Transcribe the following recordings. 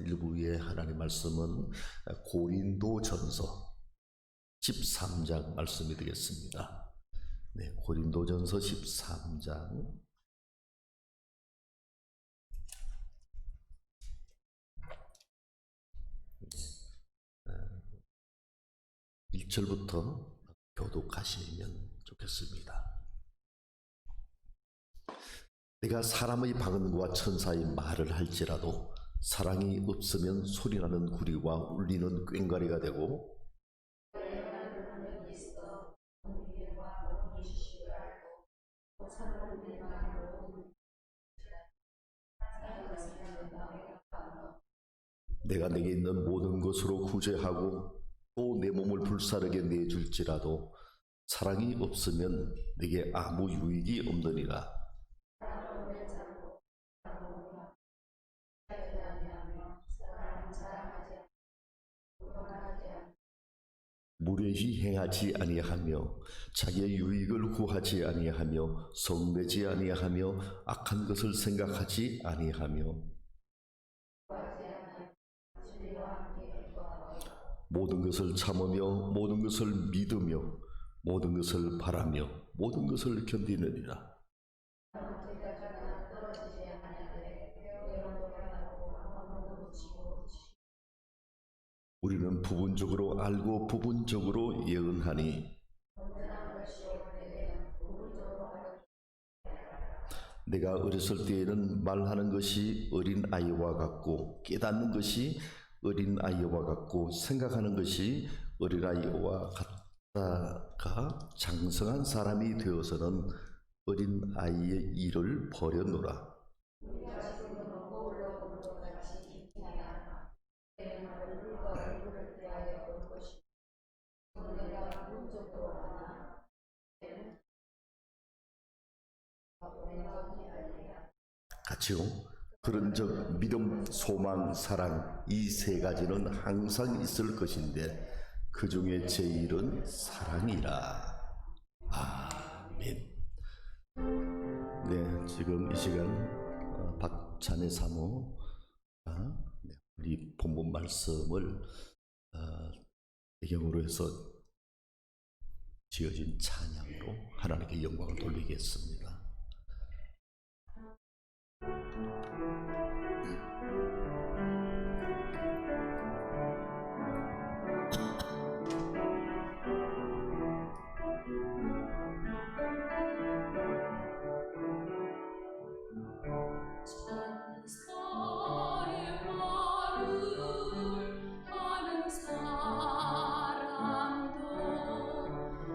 일부의 하나님 말씀은 고린도전서 13장 말씀이 되겠습니다. 네, 고린도전서 13장 1절부터 교독하시면 좋겠습니다. 내가 사람의 방언과 천사의 말을 할지라도 사랑이 없으면 소리나는 구리와 울리는 꽹과리가 되고, 내가 내게 있는 모든 것으로 구제하고 또 내 몸을 불사르게 내줄지라도 사랑이 없으면 내게 아무 유익이 없느니라. 무례히 행하지 아니하며 자기의 유익을 구하지 아니하며 성내지 아니하며 악한 것을 생각하지 아니하며 모든 것을 참으며 모든 것을 믿으며 모든 것을 바라며 모든 것을 견디느니라. 우리는 부분적으로 알고 부분적으로 예언하니 내가 어렸을 때에는 말하는 것이 어린 아이와 같고 깨닫는 것이 어린 아이와 같고 생각하는 것이 어린 아이와 같다가 장성한 사람이 되어서는 어린 아이의 일을 버려놓으라. 같이요. 그런즉 믿음, 소망, 사랑 이 세 가지는 항상 있을 것인데 그 중에 제일은 사랑이라. 아멘. 네, 지금 이 시간 박찬혜 사모가 우리 본문 말씀을 배경으로 해서 지어진 찬양으로 하나님께 영광을 돌리겠습니다.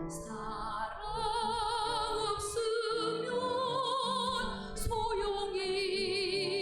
사랑 없으면 소용이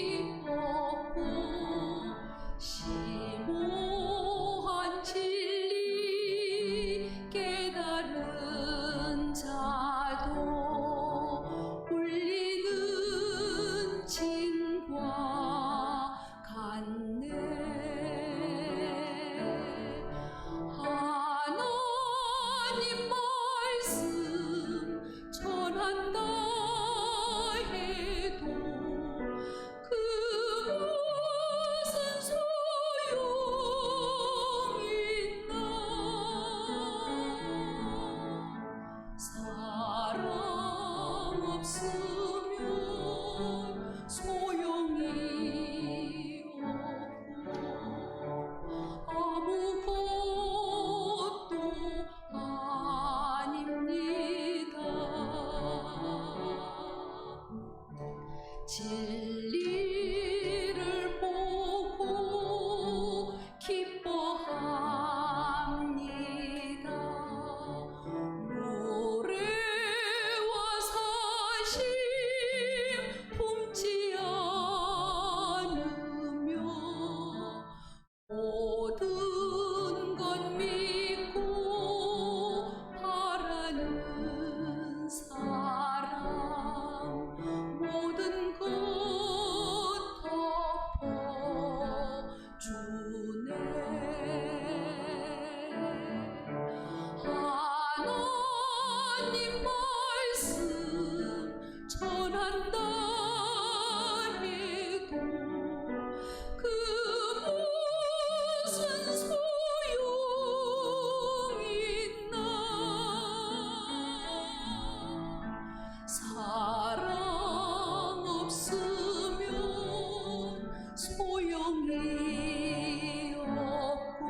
소용이 없고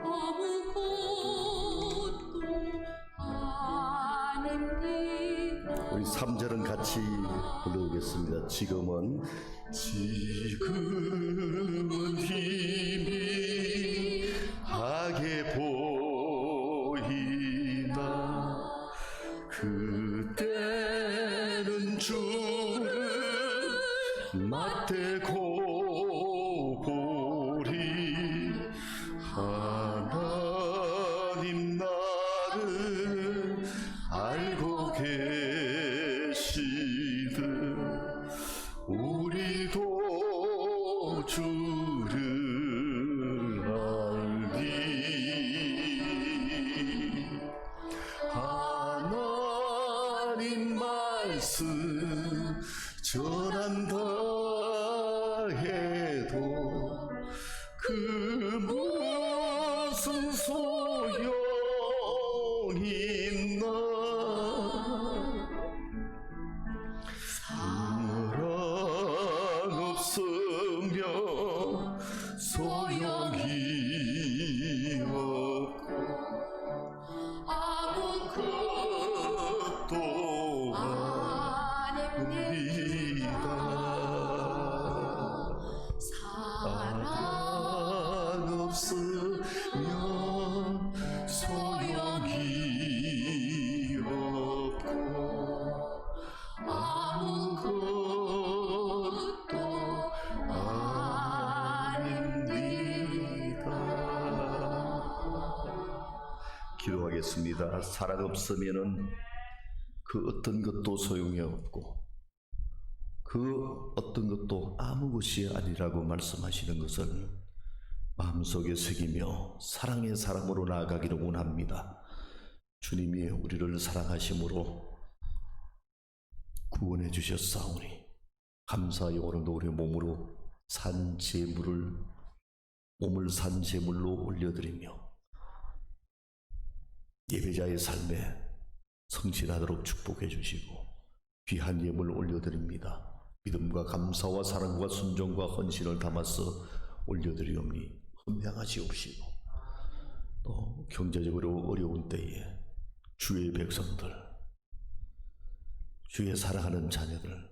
아무것도 아닙니다. 우리 3절은 같이 불러보겠습니다. 지금은 희미하게 보이나 그때는 주를 맞대고 보리 하나님 나를 알고 계시듯 우리도 주를 알리 하나님 말씀 전한다 해도 그 무슨 소용이 있나 사랑 없으며 소용이 없고 아무것도 아닙니다. 사랑 없으면 소용이 없고 아무것도 아닙니다. 기도하겠습니다. 사랑 없으면은 그 어떤 것도 소용이 없고 그 어떤 것도 아무 것이 아니라고 말씀하시는 것을 마음속에 새기며 사랑의 사람으로 나아가기를 원합니다. 주님이 우리를 사랑하심으로 구원해 주셨사오니 감사하여 오늘도 우리 몸으로 산 제물을 몸을 산 제물로 올려드리며 예배자의 삶에 성실하도록 축복해 주시고 귀한 예물 올려드립니다. 믿음과 감사와 사랑과 순종과 헌신을 담아서 올려드리옵니 헌명하시옵시고 또 경제적으로 어려운 때에 주의 백성들 주의 사랑하는 자녀들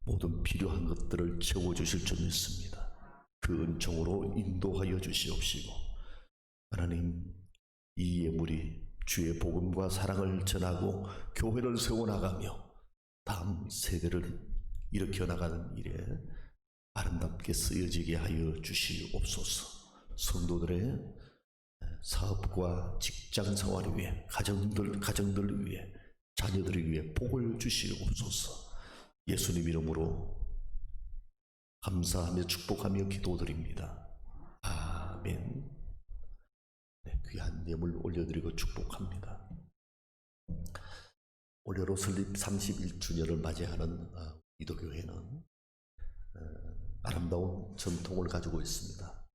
모든 필요한 것들을 채워주실 줄 믿습니다. 그 은총으로 인도하여 주시옵시고 하나님 이 예물이 주의 복음과 사랑을 전하고 교회를 세워나가며 다음 세대를 일으켜 나가는 일에 아름답게 쓰여지게 하여 주시옵소서. 성도들의 사업과 직장 생활을 위해 가정들을 위해 자녀들을 위해 복을 주시옵소서. 예수님 이름으로 감사하며 축복하며 기도드립니다. 아멘. 네, 귀한 예물 올려드리고 축복합니다. 올해로 설립 31주년을 맞이하는 기도교회는 아름다운 전통을 가지고 있습니다.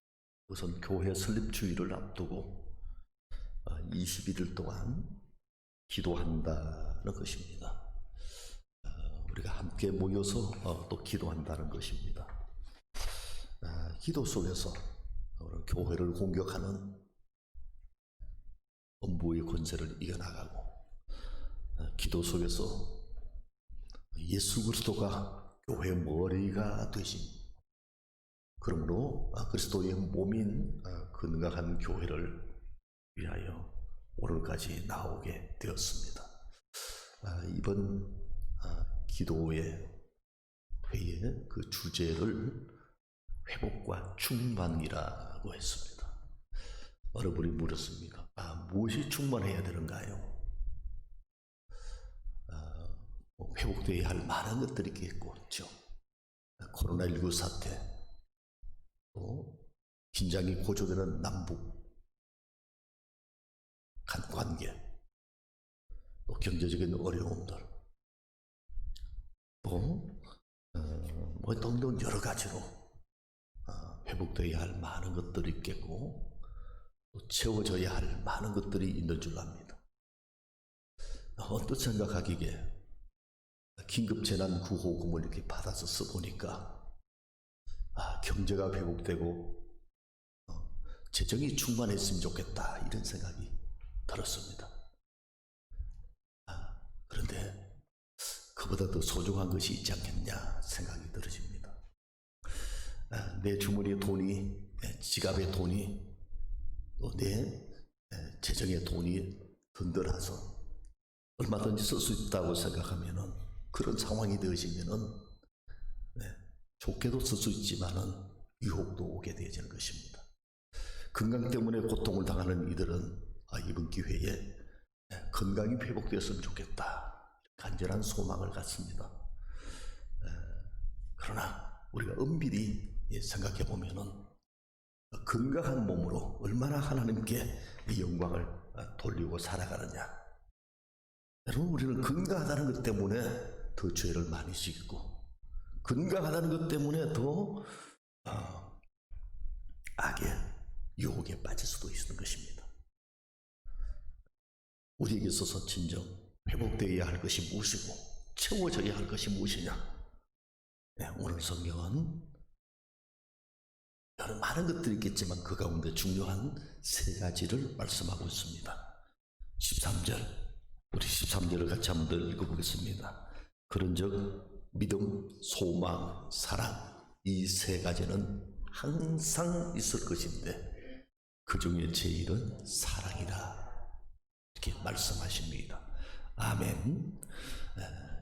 우선 교회 설립주일을 앞두고 21일 동안 기도한다는 것입니다. 우리가 함께 모여서 또 기도한다는 것입니다. 기도 속에서 교회를 공격하는 음부의 권세를 이겨나가고 기도 속에서 예수 그리스도가 교회의 머리가 되신 그러므로 그리스도의 몸인 건강한 교회를 위하여 오늘까지 나오게 되었습니다. 이번 기도의 회의 그 주제를 회복과 충만이라고 했습니다. 여러분이 물었습니다. 무엇이 충만해야 되는가요? 회복되어야 할 많은 것들이 있겠죠. 코로나19 사태, 또 긴장이 고조되는 남북 간 관계, 또 경제적인 어려움들, 또 등등 여러 가지로 회복되어야 할 많은 것들이 있겠고 또 채워져야 할 많은 것들이 있는 줄 압니다. 어떤 생각하기에 긴급재난구호금을 이렇게 받아서 써보니까 경제가 회복되고 재정이 충만했으면 좋겠다, 이런 생각이 들었습니다. 그런데 그보다 더 소중한 것이 있지 않겠냐 생각이 들어집니다. 내 주머니에 돈이, 지갑에 돈이, 또 내 재정에 돈이 든든해서 얼마든지 쓸 수 있다고 생각하면은, 그런 상황이 되어지면은 좋게도 쓸 수 있지만은 유혹도 오게 되어지는 것입니다. 건강 때문에 고통을 당하는 이들은 이번 기회에 건강이 회복되었으면 좋겠다, 간절한 소망을 갖습니다. 그러나 우리가 엄밀히 생각해 보면은 건강한 몸으로 얼마나 하나님께 영광을 돌리고 살아가느냐. 여러분, 우리는 건강하다는 것 때문에 더 죄를 많이 지고, 건강하다는 것 때문에 더 악의 유혹에 빠질 수도 있는 것입니다. 우리에게 있어서 진정 회복되어야 할 것이 무엇이고 채워져야 할 것이 무엇이냐. 오늘 성경은 여러 많은 것들이 있겠지만 그 가운데 중요한 세 가지를 말씀하고 있습니다. 13절, 우리 13절을 같이 한번 읽어보겠습니다. 그런즉 믿음, 소망, 사랑, 이 세 가지는 항상 있을 것인데 그 중에 제일은 사랑이다, 이렇게 말씀하십니다. 아멘.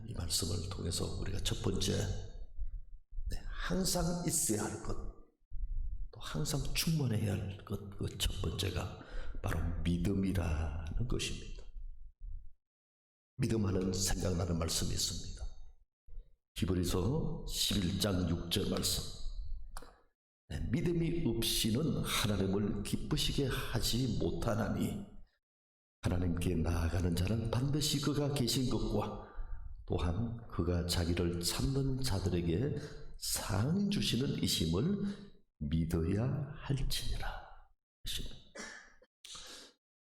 이 말씀을 통해서 우리가 첫 번째, 항상 있어야 할 것, 또 항상 충만해야 할 것, 그 첫 번째가 바로 믿음이라는 것입니다. 믿음하는 생각나는 말씀이 있습니다. 히브리서 11장 6절 말씀. 믿음이 없이는 하나님을 기쁘시게 하지 못하나니 하나님께 나아가는 자는 반드시 그가 계신 것과 또한 그가 자기를 찾는 자들에게 상 주시는 이심을 믿어야 할지니라.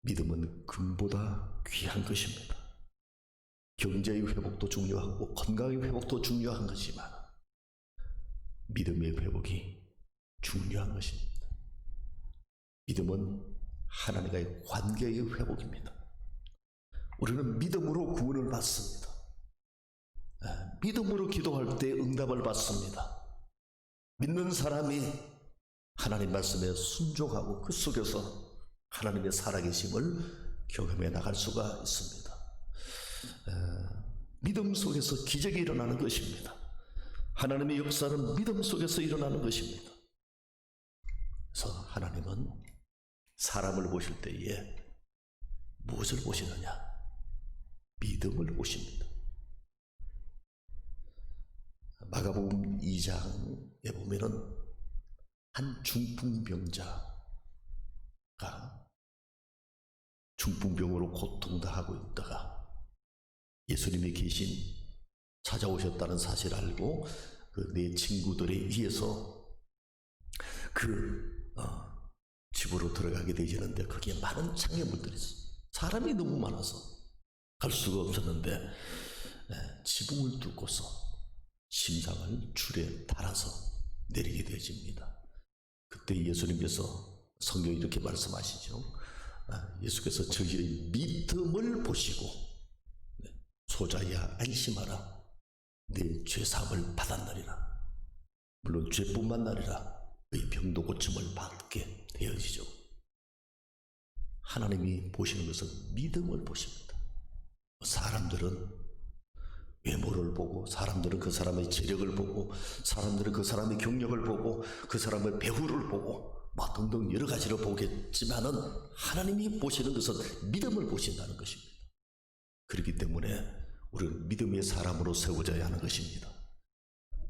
믿음은 금보다 귀한 것입니다. 경제의 회복도 중요하고 건강의 회복도 중요한 것이지만 믿음의 회복이 중요한 것입니다. 믿음은 하나님과의 관계의 회복입니다. 우리는 믿음으로 구원을 받습니다. 믿음으로 기도할 때 응답을 받습니다. 믿는 사람이 하나님 말씀에 순종하고 그 속에서 하나님의 살아계심을 경험해 나갈 수가 있습니다. 믿음 속에서 기적이 일어나는 것입니다. 하나님의 역사는 믿음 속에서 일어나는 것입니다. 그래서 하나님은 사람을 보실 때에 무엇을 보시느냐? 믿음을 보십니다. 마가복음 2장에 보면은 한 중풍병자가 중풍병으로 고통당하고 있다가 예수님이 찾아오셨다는 사실을 알고 그 네 친구들에 의해서 집으로 들어가게 되지는데 거기에 많은 장애물들이 있어요. 사람이 너무 많아서 갈 수가 없었는데 지붕을 뚫고서 심장을 줄에 달아서 내리게 되어집니다. 그때 예수님께서 성경에 이렇게 말씀하시죠. 예수께서 저희의 믿음을 보시고 소자야 안심하라, 내 죄사함을 받았느니라. 물론 죄뿐만 아니라 의 병도 고침을 받게 되어지죠. 하나님이 보시는 것은 믿음을 보십니다. 사람들은 외모를 보고, 사람들은 그 사람의 재력을 보고, 사람들은 그 사람의 경력을 보고, 그 사람의 배후를 보고, 등등 여러 가지를 보겠지만은 하나님이 보시는 것은 믿음을 보신다는 것입니다. 그렇기 때문에 우리는 믿음의 사람으로 세워져야 하는 것입니다.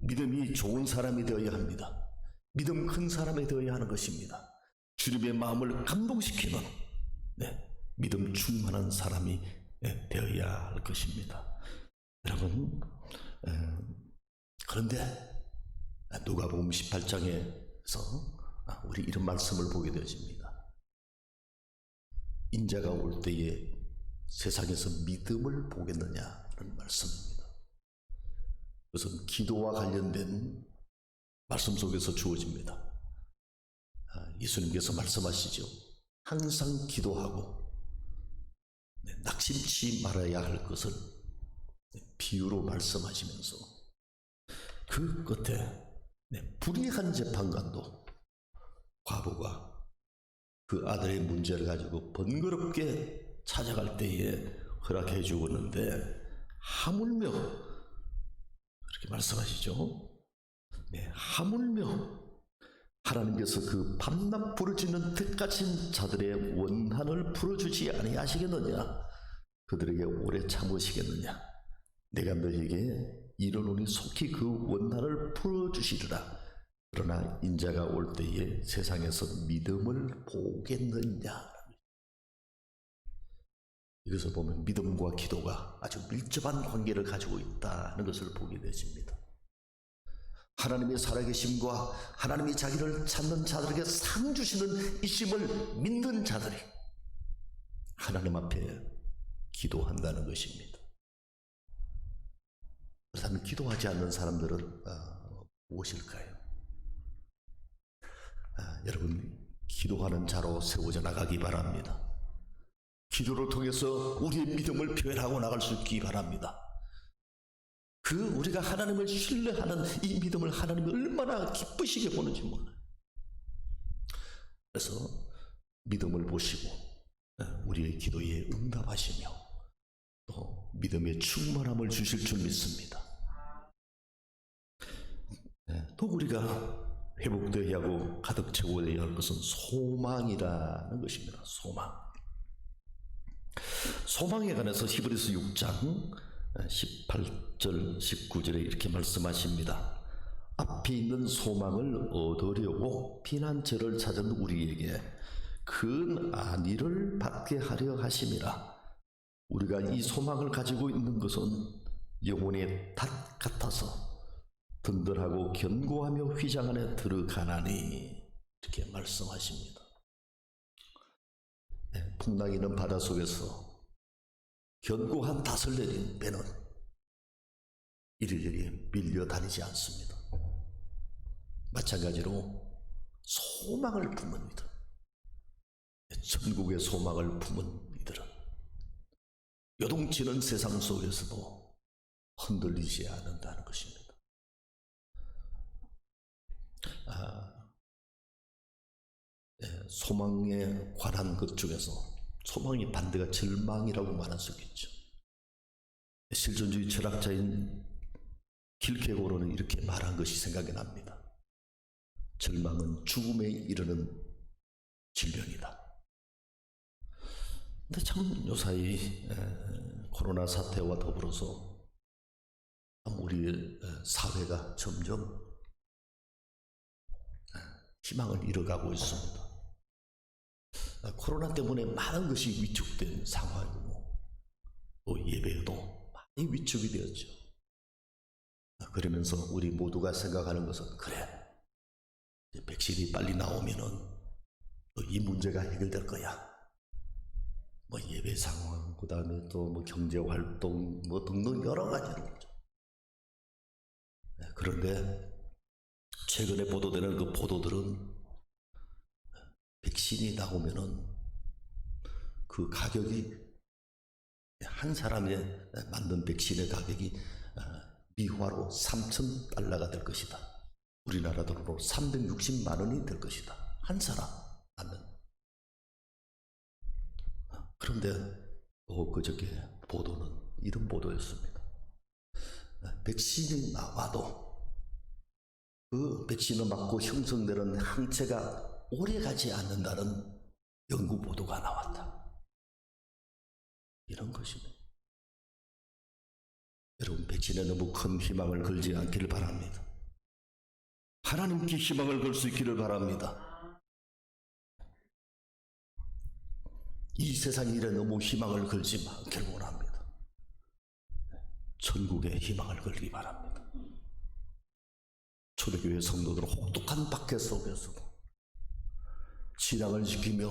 믿음이 좋은 사람이 되어야 합니다. 믿음 큰 사람이 되어야 하는 것입니다. 주님의 마음을 감동시키는 믿음 충만한 사람이 되어야 할 것입니다. 여러분, 그런데 누가복음 18장에서 우리 이런 말씀을 보게 되어집니다. 인자가 올 때에 세상에서 믿음을 보겠느냐는 말씀입니다. 그것은 기도와 관련된 말씀 속에서 주어집니다. 예수님께서 말씀하시죠. 항상 기도하고 낙심치 말아야 할 것을 비유로 말씀하시면서 그 끝에 불의한 재판관도 과부가 그 아들의 문제를 가지고 번거롭게 찾아갈 때에 허락해 주었는데 하물며 그렇게 말씀하시죠. 하물며 하나님께서 그 밤낮 부르짖는 뜻같은 자들의 원한을 풀어주지 아니하시겠느냐? 그들에게 오래 참으시겠느냐? 내가 너희에게 이르노니 속히 그 원한을 풀어주시리라. 그러나 인자가 올 때에 세상에서 믿음을 보겠느냐? 이것을 보면 믿음과 기도가 아주 밀접한 관계를 가지고 있다는 것을 보게 되십니다. 하나님의 살아계심과 하나님이 자기를 찾는 자들에게 상 주시는 이심을 믿는 자들이 하나님 앞에 기도한다는 것입니다. 그렇다면 기도하지 않는 사람들은 무엇일까요? 여러분, 기도하는 자로 세워져 나가기 바랍니다. 기도를 통해서 우리의 믿음을 표현하고 나갈 수 있기 바랍니다. 우리가 하나님을 신뢰하는 이 믿음을 하나님이 얼마나 기쁘시게 보는지 몰라요. 그래서 믿음을 보시고 우리의 기도에 응답하시며 또 믿음의 충만함을 주실 줄 믿습니다. 또 우리가 회복되어야 하고 가득 채워야 할 것은 소망이라는 것입니다. 소망에 관해서 히브리서 6장 18절 19절에 이렇게 말씀하십니다. 앞에 있는 소망을 얻으려고 피난처를 찾은 우리에게 큰 안위를 받게 하려 하심이라. 우리가 이 소망을 가지고 있는 것은 영혼의 닷 같아서 든든하고 견고하며 휘장 안에 들어가나니, 이렇게 말씀하십니다. 풍랑이는 바다 속에서 견고한 닷을 내린 배는 이리저리 밀려다니지 않습니다. 마찬가지로 소망을 품은 이들, 천국의 소망을 품은 이들은 요동치는 세상 속에서도 흔들리지 않는다는 것입니다. 소망에 관한 것 중에서 소망의 반대가 절망이라고 말할 수 있겠죠. 실존주의 철학자인 킬케고르는 이렇게 말한 것이 생각이 납니다. 절망은 죽음에 이르는 질병이다. 근데 참 요사이 코로나 사태와 더불어서 우리 사회가 점점 희망을 잃어가고 있습니다. 코로나 때문에 많은 것이 위축된 상황이고 또 예배도 많이 위축이 되었죠. 그러면서 우리 모두가 생각하는 것은, 그래, 백신이 빨리 나오면은 이 문제가 해결될 거야. 예배 상황, 그 다음에 또 경제 활동, 등등 여러 가지로. 그런데 최근에 보도되는 그 보도들은 백신이 나오면은 그 가격이, 한 사람에 맞는 백신의 가격이 미화로 $3,000가 될 것이다. 우리나라 돈으로 360만 원이 될 것이다. 한 사람 맞는. 그런데 그저께 보도는 이런 보도였습니다. 백신이 나와도 그 백신을 맞고 형성되는 항체가 오래 가지 않는다는 연구 보도가 나왔다. 이런 것입니다. 여러분, 백신에 너무 큰 희망을 걸지 않기를 바랍니다. 하나님께 희망을 걸 수 있기를 바랍니다. 이 세상 일에 너무 희망을 걸지 않기를 원합니다. 천국에 희망을 걸기 바랍니다. 초대교회 성도들은 혹독한 박해 속에서도 신앙을 지키며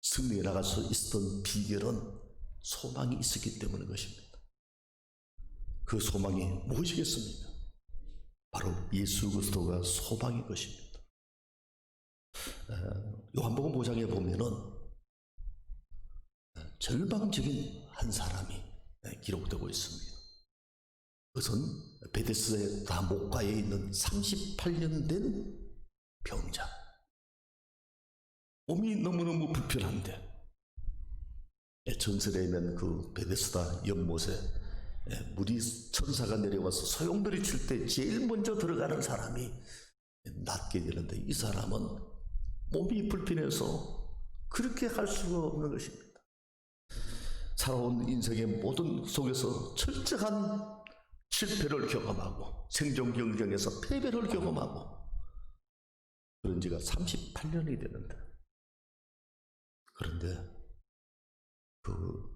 승리해 나갈 수 있었던 비결은 소망이 있었기 때문인 것입니다. 그 소망이 무엇이겠습니까? 바로 예수 그리스도가 소망인 것입니다. 요한복음 5장에 보면은 절망적인 한 사람이 기록되고 있습니다. 그것은 베데스다 목가에 있는 38년 된 병자. 몸이 너무너무 불편한데 전설에 있는 그 베데스다 연못에 물이 천사가 내려와서 소용돌이 칠 때 제일 먼저 들어가는 사람이 낫게 되는데, 이 사람은 몸이 불편해서 그렇게 할 수가 없는 것입니다. 살아온 인생의 모든 속에서 철저한 실패를 경험하고 생존 경쟁에서 패배를 경험하고 그런 지가 38년이 되는데, 그런데 그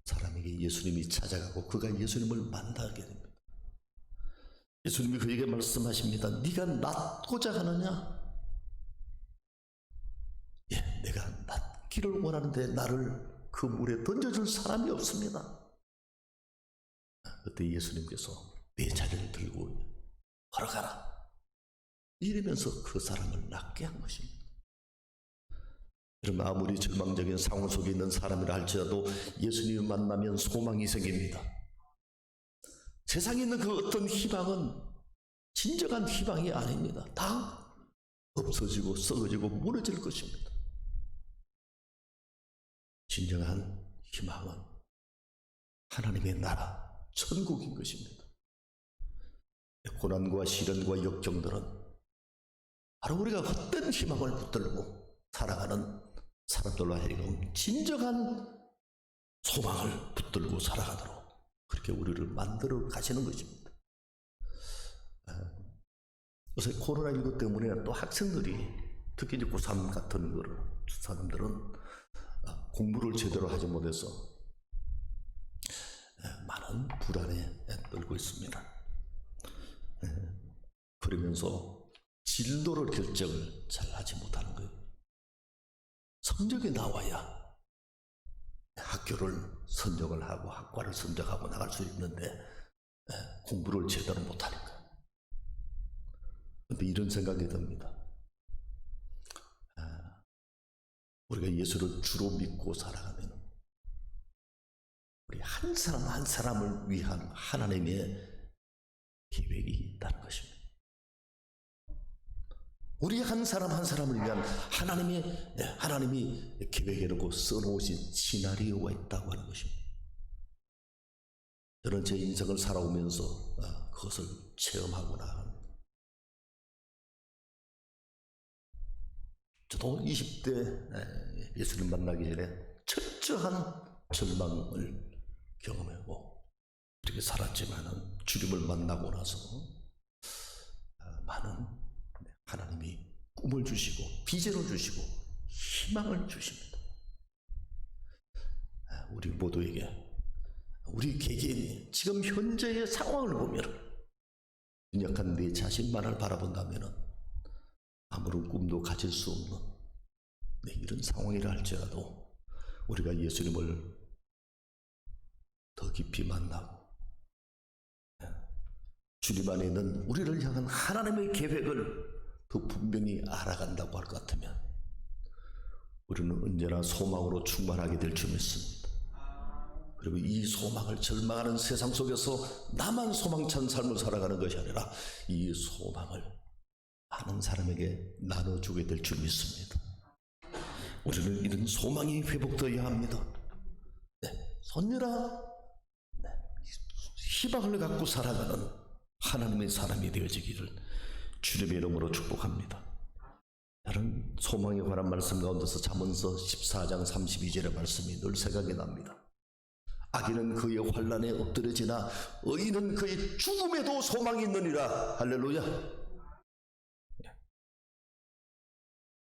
사람에게 예수님이 찾아가고 그가 예수님을 만나게 됩니다. 예수님이 그에게 말씀하십니다. 네가 낫고자 하느냐? 예, 내가 낫기를 원하는데 나를 그 물에 던져줄 사람이 없습니다. 그때 예수님께서 내 자리를 들고 걸어가라 이러면서 그 사람을 낫게 한 것입니다. 여러분, 아무리 절망적인 상황 속에 있는 사람이라 할지라도 예수님을 만나면 소망이 생깁니다. 세상에 있는 그 어떤 희망은 진정한 희망이 아닙니다. 다 없어지고 썩어지고 무너질 것입니다. 진정한 희망은 하나님의 나라, 천국인 것입니다. 고난과 시련과 역경들은 바로 우리가 헛된 희망을 붙들고 살아가는 사람들로 하여금 진정한 소망을 붙들고 살아가도록 그렇게 우리를 만들어 가시는 것입니다. 요새 코로나19 때문에 또 학생들이, 특히 이제 고3 같은 사람들은 공부를 제대로 하지 못해서 많은 불안에 떨고 있습니다. 그러면서 진로를 결정을 잘 하지 못하는 거예요. 성적이 나와야 학교를 선정을 하고 학과를 선정하고 나갈 수 있는데 공부를 제대로 못하니까. 그런데 이런 생각이 듭니다. 우리가 예수를 주로 믿고 살아가면 우리 한 사람 한 사람을 위한 하나님의 계획이 있다는 것입니다. 우리 한 사람 한 사람을 위한 하나님이 계획해놓고 써놓으신 시나리오가 있다고 하는 것입니다. 저는 제 인생을 살아오면서 그것을 체험하고 나갑니다. 저도 20대 예수님 만나기 전에 철저한 절망을 경험하고 이렇게 살았지만은 주님을 만나고 나서 많은 하나님이 꿈을 주시고 비전을 주시고 희망을 주십니다. 우리 모두에게, 우리 개개인이 지금 현재의 상황을 보면 연약한 내 자신만을 바라본다면 아무런 꿈도 가질 수 없는 이런 상황이라 할지라도 우리가 예수님을 더 깊이 만나고 주님 안에 있는 우리를 향한 하나님의 계획을 더 분명히 알아간다고 할 것 같으면 우리는 언제나 소망으로 충만하게 될 줄 믿습니다. 그리고 이 소망을 절망하는 세상 속에서 나만 소망찬 삶을 살아가는 것이 아니라 이 소망을 많은 사람에게 나눠주게 될 줄 믿습니다. 우리는 이런 소망이 회복되어야 합니다. 손녀라, 희망을 갖고 살아가는 하나님의 사람이 되어지기를 주님의 이름으로 축복합니다. 다른 소망에 관한 말씀 가운데서 잠언서 14장 32절의 말씀이 늘 생각이 납니다. 악인은 그의 환난에 엎드려지나 의인은 그의 죽음에도 소망이 있느니라. 할렐루야.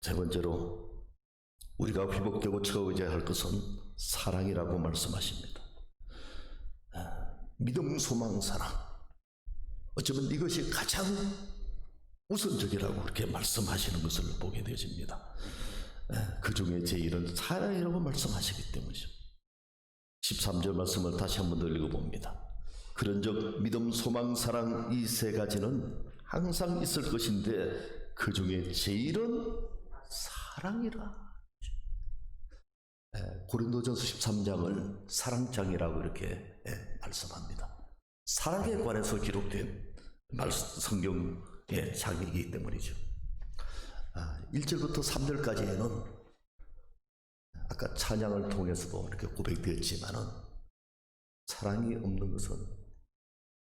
세 번째로 우리가 회복되고 채워져야 할 것은 사랑이라고 말씀하십니다. 믿음, 소망, 사랑. 어쩌면 이것이 가장 우선적이라고 그렇게 말씀하시는 것을 보게 되어집니다. 그 중에 제1은 사랑이라고 말씀하시기 때문이죠. 13절 말씀을 다시 한번 더 읽어봅니다. 그런즉 믿음, 소망, 사랑 이 세 가지는 항상 있을 것인데 그 중에 제일은 사랑이라. 고린도전서 13장을 사랑장이라고 이렇게 말씀합니다. 사랑에 관해서 기록된 성경의 장이기 때문이죠. 1절부터 3절까지에는 아까 찬양을 통해서도 이렇게 고백되었지만은 사랑이 없는 것은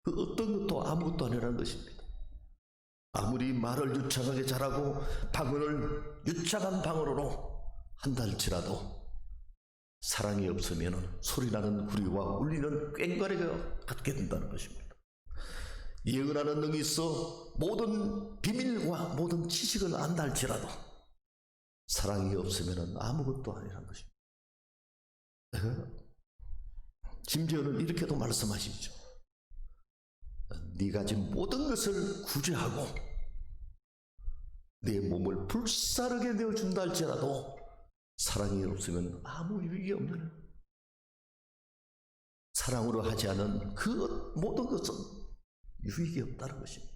그 어떤 것도 아무것도 아니라는 것입니다. 아무리 말을 유창하게 잘하고 방언을 유창한 방언으로 한달치라도 사랑이 없으면 소리나는 구리와 울리는 꽹과리가 같게 된다는 것입니다. 예언하는 능이 있어 모든 비밀과 모든 지식을 안달지라도 사랑이 없으면 아무것도 아니라는 것입니다. 심지어는 이렇게도 말씀하시죠. 네 가진 모든 것을 구제하고 내 몸을 불사르게 내어준다 할지라도 사랑이 없으면 아무 유익이 없는, 사랑으로 하지 않은 그 모든 것은 유익이 없다는 것입니다.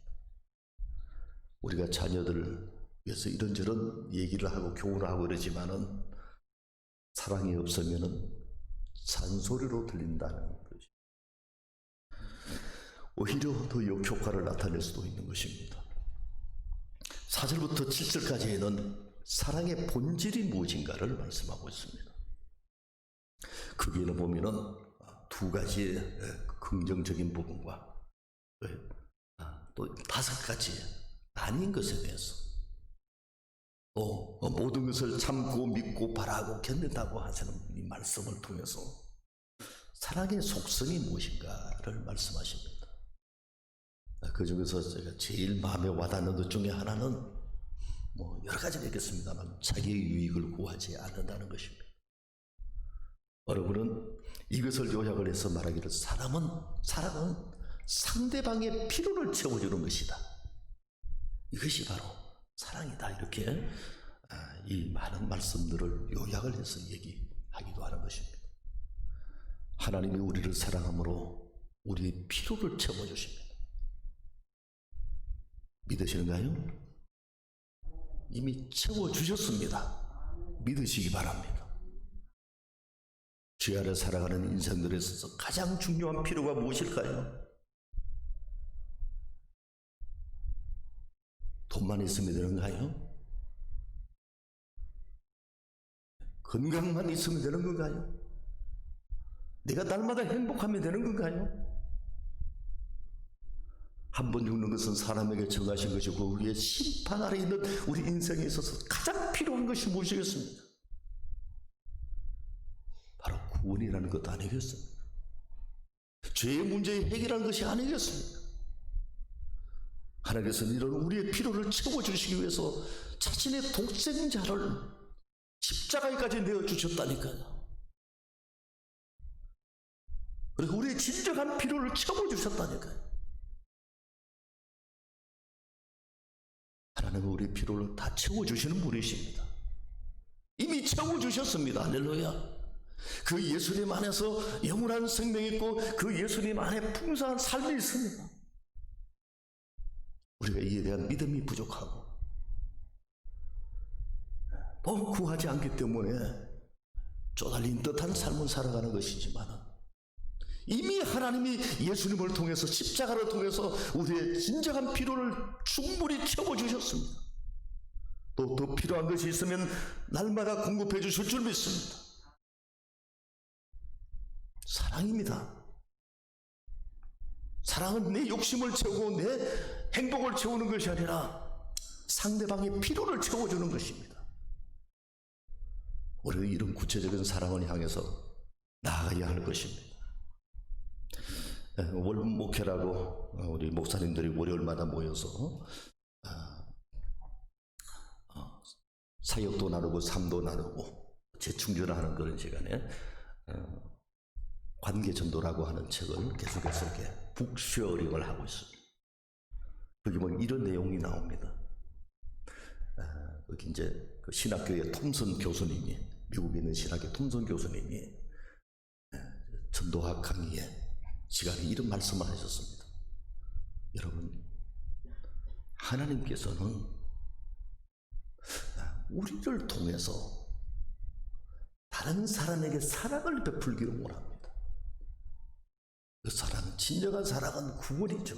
우리가 자녀들을 위해서 이런저런 얘기를 하고 교훈을 하고 그러지만은 사랑이 없으면은 잔소리로 들린다는 것입니다. 오히려 더 역효과를 나타낼 수도 있는 것입니다. 4절부터 7절까지에는 사랑의 본질이 무엇인가를 말씀하고 있습니다. 거기에는 보면은 두 가지의 긍정적인 부분과 또 다섯 가지 아닌 것에 대해서 또 모든 것을 참고 믿고 바라고 견딘다고 하시는 이 말씀을 통해서 사랑의 속성이 무엇인가를 말씀하십니다. 그 중에서 제가 제일 마음에 와닿는 것 중에 하나는 여러 가지가 있겠습니다만 자기의 유익을 구하지 않는다는 것입니다. 여러분은 이것을 요약을 해서 말하기를 사랑은 상대방의 필요를 채워주는 것이다. 이것이 바로 사랑이다. 이렇게 이 많은 말씀들을 요약을 해서 얘기하기도 하는 것입니다. 하나님이 우리를 사랑함으로 우리의 필요를 채워주십니다. 믿으시는가요? 이미 채워주셨습니다. 믿으시기 바랍니다. 주의 아래 살아가는 인생들에 있어서 가장 중요한 필요가 무엇일까요? 돈만 있으면 되는가요? 건강만 있으면 되는 건가요? 내가 날마다 행복하면 되는 건가요? 한 번 죽는 것은 사람에게 정하신 것이고 우리의 심판 아래 있는 우리 인생에 있어서 가장 필요한 것이 무엇이겠습니까? 바로 구원이라는 것 아니겠습니까? 죄의 문제의 해결하는 것이 아니겠습니까? 하나님께서는 이런 우리의 필요를 채워주시기 위해서 자신의 독생자를 십자가에까지 내어주셨다니까요. 그리고 우리의 진정한 필요를 채워주셨다니까요. 하나님은 우리 필요를 다 채워주시는 분이십니다. 이미 채워주셨습니다. 할렐루야. 그 예수님 안에서 영원한 생명이 있고 그 예수님 안에 풍성한 삶이 있습니다. 우리가 이에 대한 믿음이 부족하고 또 구하지 않기 때문에 쪼달린 듯한 삶을 살아가는 것이지만 이미 하나님이 예수님을 통해서 십자가를 통해서 우리의 진정한 필요를 충분히 채워주셨습니다. 또 더 필요한 것이 있으면 날마다 공급해 주실 줄 믿습니다. 사랑입니다. 사랑은 내 욕심을 채우고 내 행복을 채우는 것이 아니라 상대방의 필요를 채워주는 것입니다. 우리는 이런 구체적인 사랑을 향해서 나아가야 할 것입니다. 월목회라고 우리 목사님들이 월요일마다 모여서 사역도 나누고 삶도 나누고 재충전하는 그런 시간에 관계전도라고 하는 책을 계속해서 이렇게 북쉐어링을 하고 있습니다. 여기 보면 이런 내용이 나옵니다. 여기 이제 그 신학교의 톰슨 교수님이, 미국에 있는 신학교 톰슨 교수님이 전도학 강의에 시간에 이런 말씀을 하셨습니다. 여러분, 하나님께서는 우리를 통해서 다른 사람에게 사랑을 베풀기를 원합니다. 그 사랑은, 진정한 사랑은 구원이죠.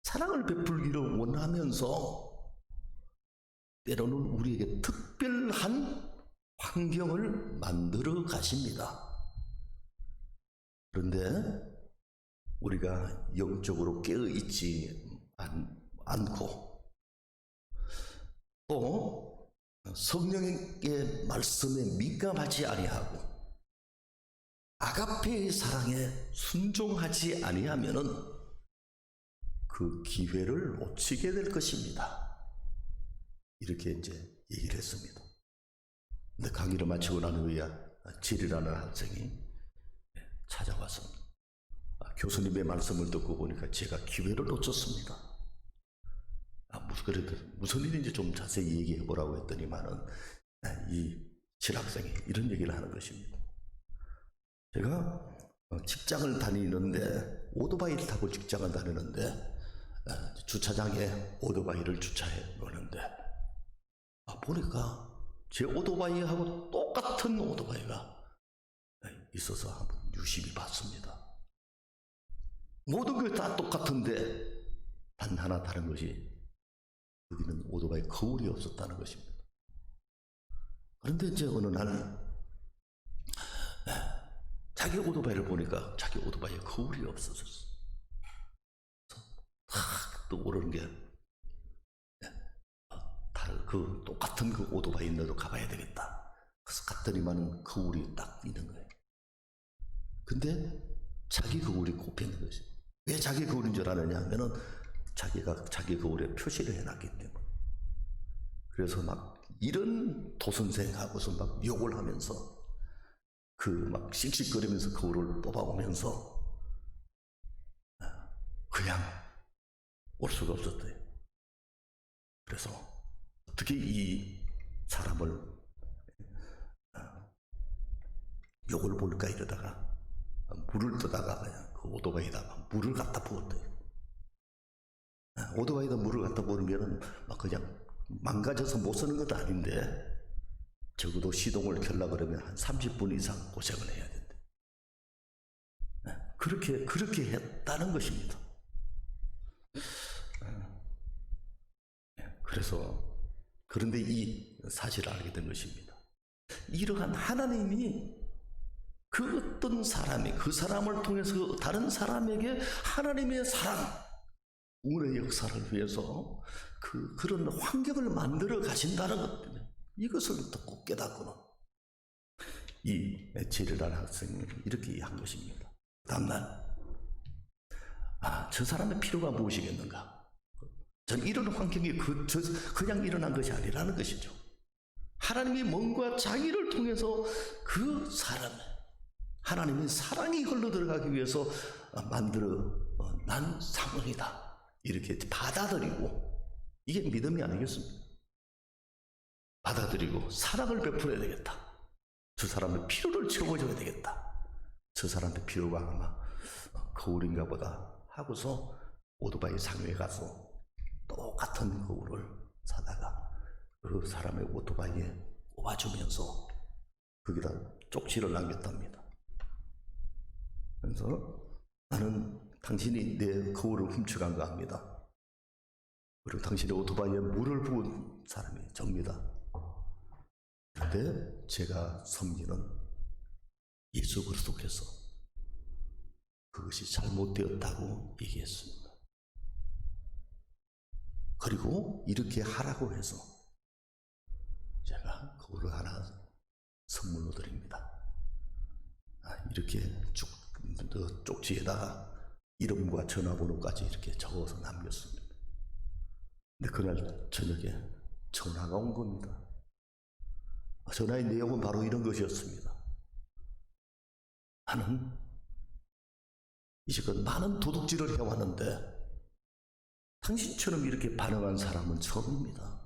사랑을 베풀기를 원하면서 때로는 우리에게 특별한 환경을 만들어 가십니다. 그런데 우리가 영적으로 깨어있지 않고 또 성령의 말씀에 민감하지 아니하고 아가페의 사랑에 순종하지 아니하면은 그 기회를 놓치게 될 것입니다. 이렇게 이제 얘기를 했습니다. 근데 강의를 마치고 난 후에 질이라는 학생이 찾아와서 교수님의 말씀을 듣고 보니까 제가 기회를 놓쳤습니다. 무슨 일인지 좀 자세히 얘기해 보라고 했더니만은 이 질학생이 이런 얘기를 하는 것입니다. 제가 직장을 다니는데 오토바이를 타고 직장을 다니는데 주차장에 오토바이를 주차해 놓는데 보니까 제 오토바이하고 똑같은 오토바이가 있어서 한번 유심히 봤습니다. 모든 게 다 똑같은데 단 하나 다른 것이 여기는 오토바이 거울이 없었다는 것입니다. 그런데 이제 어느 날 자기 오토바이를 보니까 자기 오토바이에 거울이 없어졌어. 탁 떠오르는 게 그 똑같은 그 오토바이 있는데도 가봐야 되겠다. 그래서 갔더니만 거울이 딱 있는 거예요. 근데 자기 거울이 꼽히는 것이. 왜 자기 거울인 줄 아느냐 하면은 자기가 자기 거울에 표시를 해놨기 때문에. 그래서 막 이런 도선생하고서 막 욕을 하면서 그 막 씩씩거리면서 거울을 뽑아오면서 그냥 올 수가 없었대요. 그래서 어떻게 이 사람을 욕을 볼까 이러다가 물을 뜨다가 그냥 그 오토바이에다가 물을 갖다 부었대요. 오토바이에다 물을 갖다 부으면은 막 그냥 망가져서 못 쓰는 것도 아닌데 적어도 시동을 켜려고 그러면 한 30분 이상 고생을 해야 된대. 그렇게 했다는 것입니다. 그런데 이 사실을 알게 된 것입니다. 이러한 하나님이 그 어떤 사람이 그 사람을 통해서 다른 사람에게 하나님의 사랑, 구원의 역사를 위해서 그런 환경을 만들어 가신다는 것, 이것을 꼭 깨닫고는 이 제리라는 학생이 이렇게 한 것입니다. 다음날 저 사람의 필요가 무엇이겠는가? 전 이런 환경이 그냥 일어난 것이 아니라는 것이죠. 하나님이 뭔가 자기를 통해서 그 사람, 하나님의 사랑이 흘러 들어가기 위해서 만들어 난 상황이다. 이렇게 받아들이고, 이게 믿음이 아니겠습니까? 받아들이고 사랑을 베풀어야 되겠다. 저 사람의 필요를 채워줘야 되겠다. 저 사람의 필요가 아마 거울인가 보다 하고서 오토바이 상회에 가서 똑같은 거울을 사다가 그 사람의 오토바이에 꼽아주면서 거기다 쪽지를 남겼답니다. 그래서 나는 당신이 내 거울을 훔쳐간 거 압니다. 그리고 당신의 오토바이에 물을 부은 사람이 접니다. 그런데 제가 섬기는 예수 그리스도께서 그것이 잘못되었다고 얘기했습니다. 그리고 이렇게 하라고 해서 제가 거울을 하나 선물로 드립니다. 이렇게 쪽지에다가 이름과 전화번호까지 이렇게 적어서 남겼습니다. 근데 그날 저녁에 전화가 온 겁니다. 전화의 내용은 바로 이런 것이었습니다. 나는 이제껏 많은 도둑질을 해왔는데 당신처럼 이렇게 반응한 사람은 처음입니다.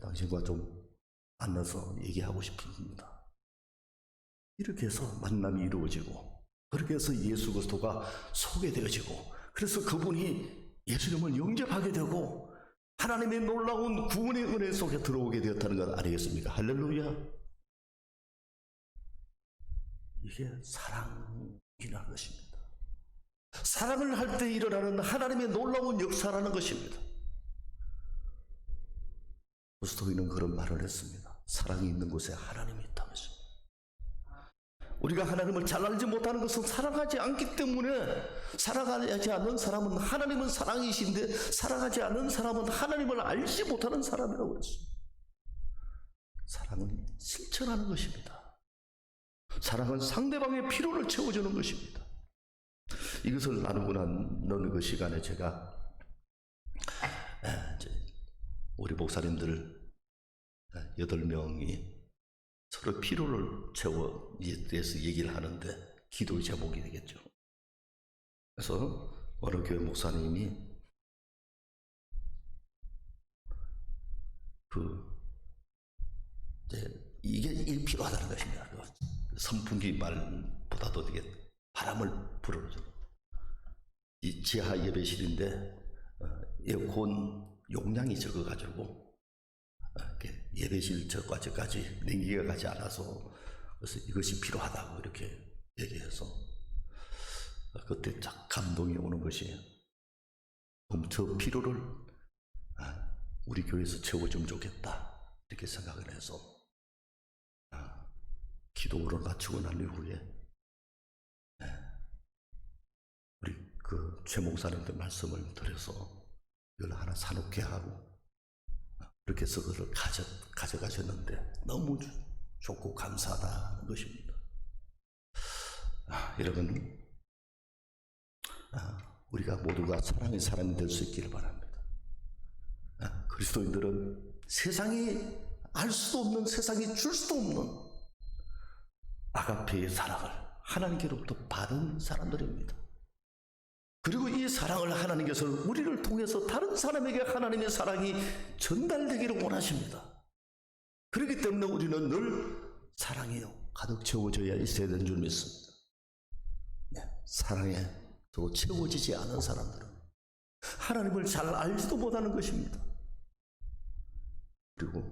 당신과 좀 만나서 얘기하고 싶습니다. 이렇게 해서 만남이 이루어지고 그렇게 해서 예수 그리스도가 소개되어지고, 그래서 그분이 예수님을 영접하게 되고 하나님의 놀라운 구원의 은혜 속에 들어오게 되었다는 것 아니겠습니까? 할렐루야. 이게 사랑이라는 것입니다. 사랑을 할 때 일어나는 하나님의 놀라운 역사라는 것입니다. 그리스도인은 그런 말을 했습니다. 사랑이 있는 곳에 하나님이 있다면서. 우리가 하나님을 잘 알지 못하는 것은 사랑하지 않기 때문에, 사랑하지 않는 사람은, 하나님은 사랑이신데 사랑하지 않는 사람은 하나님을 알지 못하는 사람이라고 그랬습니다. 사랑은 실천하는 것입니다. 사랑은 상대방의 필요를 채워주는 것입니다. 이것을 나누고 난 그 시간에 제가 우리 목사님들 8명이 서로 필요를 채워 대해서 얘기를 하는데 기도의 제목이 되겠죠. 그래서 어느 교회 목사님이 이게 필요하다는 것입니다. 선풍기 말보다도 이게 바람을 불어주고, 이 지하 예배실인데 에어컨 용량이 적어가지고 예배실 저까지 냉기가 가지 않아서, 그래서 이것이 필요하다고 이렇게 얘기해서 그때 딱 감동이 오는 것이, 그럼 저 필요를 우리 교회에서 채워주면 좋겠다 이렇게 생각을 해서 기도를 마치고 난 이후에 우리 그 최 목사님들 말씀을 드려서 이걸 하나 사놓게 하고 그렇게 해서 그걸 가져가셨는데 너무 좋고 감사하다는 것입니다. 여러분, 우리가 모두가 사랑의 사람이 될 수 있기를 바랍니다. 그리스도인들은 세상이 알 수도 없는, 세상이 줄 수도 없는 아가페의 사랑을 하나님께로부터 받은 사람들입니다. 그리고 이 사랑을 하나님께서 우리를 통해서 다른 사람에게 하나님의 사랑이 전달되기를 원하십니다. 그렇기 때문에 우리는 늘 사랑에 가득 채워져야 있어야 되는 줄 믿습니다. 사랑에 또 채워지지 않은 사람들은 하나님을 잘 알지도 못하는 것입니다. 그리고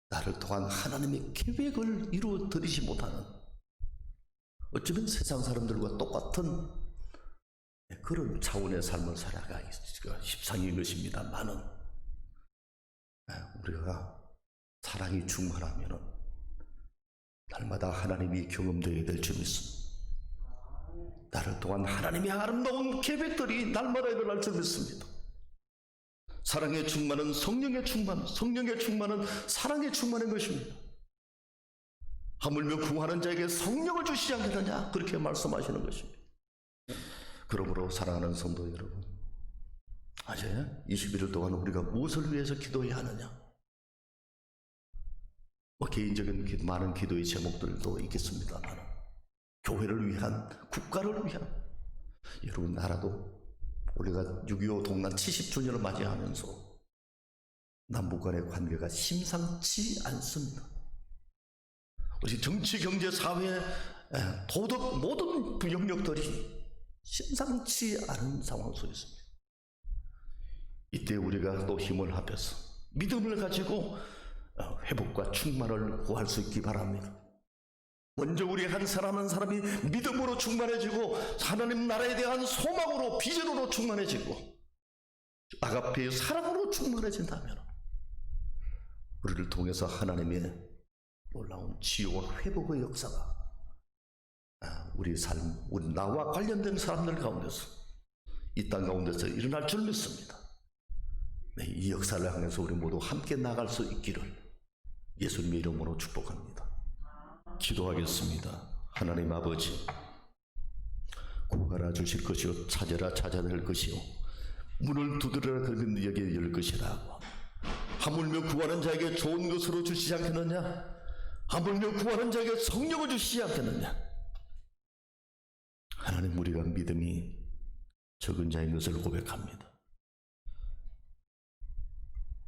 나를 통한 하나님의 계획을 이루어 드리지 못하는, 어쩌면 세상 사람들과 똑같은 그런 차원의 삶을 살아가기가 십상인 것입니다만은, 우리가 사랑이 충만하면은 날마다 하나님이 경험되게 될 줄 믿습니다. 나를 통한 하나님의 아름다운 계획들이 날마다 일어날 줄 믿습니다. 사랑의 충만은 성령의 충만, 성령의 충만은 사랑의 충만인 것입니다. 하물며 구하는 자에게 성령을 주시지 않겠느냐, 그렇게 말씀하시는 것입니다. 그러므로 사랑하는 성도 여러분, 이제 21일 동안 우리가 무엇을 위해서 기도해야 하느냐? 개인적인 많은 기도의 제목들도 있겠습니다만, 교회를 위한, 국가를 위한, 여러분 나라도 우리가 6.25 동란 70주년을 맞이하면서 남북 간의 관계가 심상치 않습니다. 우리 정치, 경제, 사회, 도덕 모든 영역들이 심상치 않은 상황 속에 있습니다. 이때 우리가 또 힘을 합해서 믿음을 가지고 회복과 충만을 구할 수 있기 바랍니다. 먼저 우리 한 사람 한 사람이 믿음으로 충만해지고 하나님 나라에 대한 소망으로, 비전으로 충만해지고 아가페의 사랑으로 충만해진다면 우리를 통해서 하나님의 놀라운 치유와 회복의 역사가 우리 삶, 우리 나와 관련된 사람들 가운데서, 이 땅 가운데서 일어날 줄 믿습니다. 이 역사를 향해서 우리 모두 함께 나갈 수 있기를 예수님의 이름으로 축복합니다. 기도하겠습니다. 하나님 아버지, 구하라 주실 것이요, 찾아라 찾아낼 것이요, 문을 두드려라 그는 너에게 열 것이라고. 하물며 구하는 자에게 좋은 것으로 주시지 않겠느냐? 하물며 구하는 자에게 성령을 주시지 않겠느냐? 하나님, 우리가 믿음이 적은 자인 것을 고백합니다.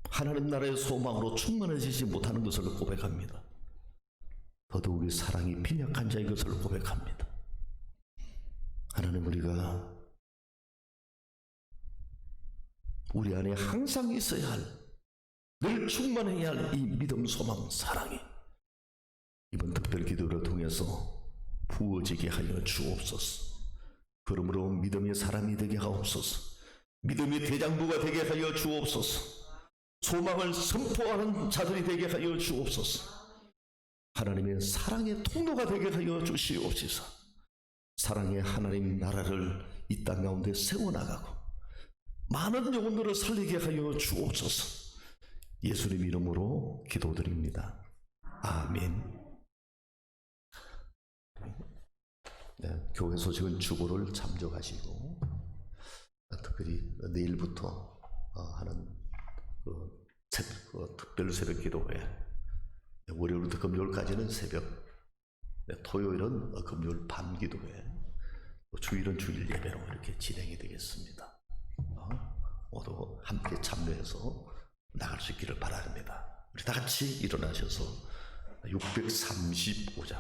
하나님 나라의 소망으로 충만해지지 못하는 것을 고백합니다. 더더욱이 사랑이 빈약한 자인 것을 고백합니다. 하나님, 우리가 우리 안에 항상 있어야 할, 늘 충만해야 할 이 믿음, 소망, 사랑이 이번 특별 기도를 통해서 부어지게 하여 주옵소서. 그러므로 믿음의 사람이 되게 하옵소서. 믿음의 대장부가 되게 하여 주옵소서. 소망을 선포하는 자들이 되게 하여 주옵소서. 하나님의 사랑의 통로가 되게 하여 주시옵소서. 사랑의 하나님 나라를 이 땅 가운데 세워나가고 많은 영혼들을 살리게 하여 주옵소서. 예수님 이름으로 기도드립니다. 아멘. 네, 교회 소식은 주보를 참조하시고 특별히 내일부터 하는 특별 새벽 기도회, 월요일부터 금요일까지는 새벽, 토요일은 금요일 밤 기도회, 주일은 주일 예배로 이렇게 진행이 되겠습니다. 모두 함께 참여해서 나갈 수 있기를 바랍니다. 우리 다 같이 일어나셔서 635장.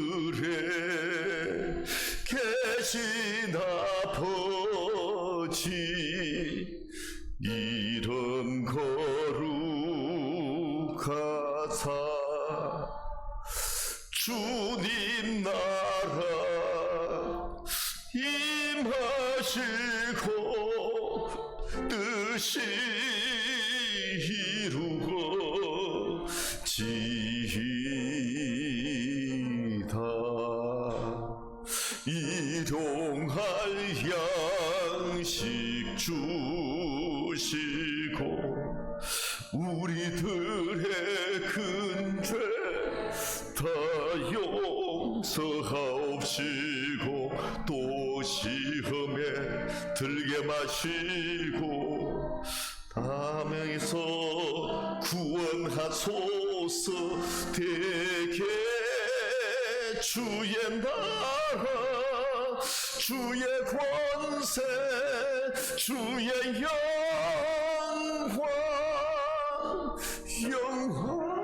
하늘에 계신 아버지, 이름 거룩하사 주님 나라 임하시고 뜻이 이루어지이다. 일용할 양식 주시고 우리들의 큰 죄 다 용서하옵시고 또 시험에 들게 마시고 다명에서 구원하소서. 대개 주의 나라 주의 권세 주의 영광 영원히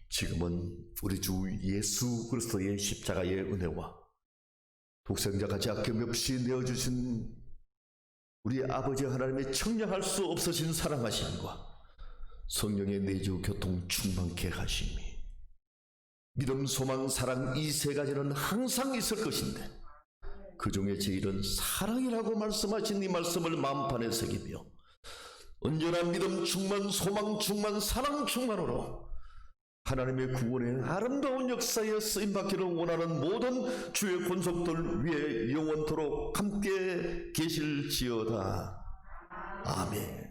지금은 우리 주 예수 그리스도의 십자가의 은혜와 독생자같이 아낌없이 내어주신 우리 아버지 하나님의 청량할 수 없으신 사랑하심과 성령의 내주 교통 충만케 하심이 믿음, 소망, 사랑 이 세 가지는 항상 있을 것인데 그 중에 제일은 사랑이라고 말씀하신 이 말씀을 마음판에 새기며 언제나 믿음 충만, 소망 충만, 사랑 충만으로 하나님의 구원의 아름다운 역사에 쓰임받기를 원하는 모든 주의 권속들 위에 영원토록 함께 계실지어다. 아멘.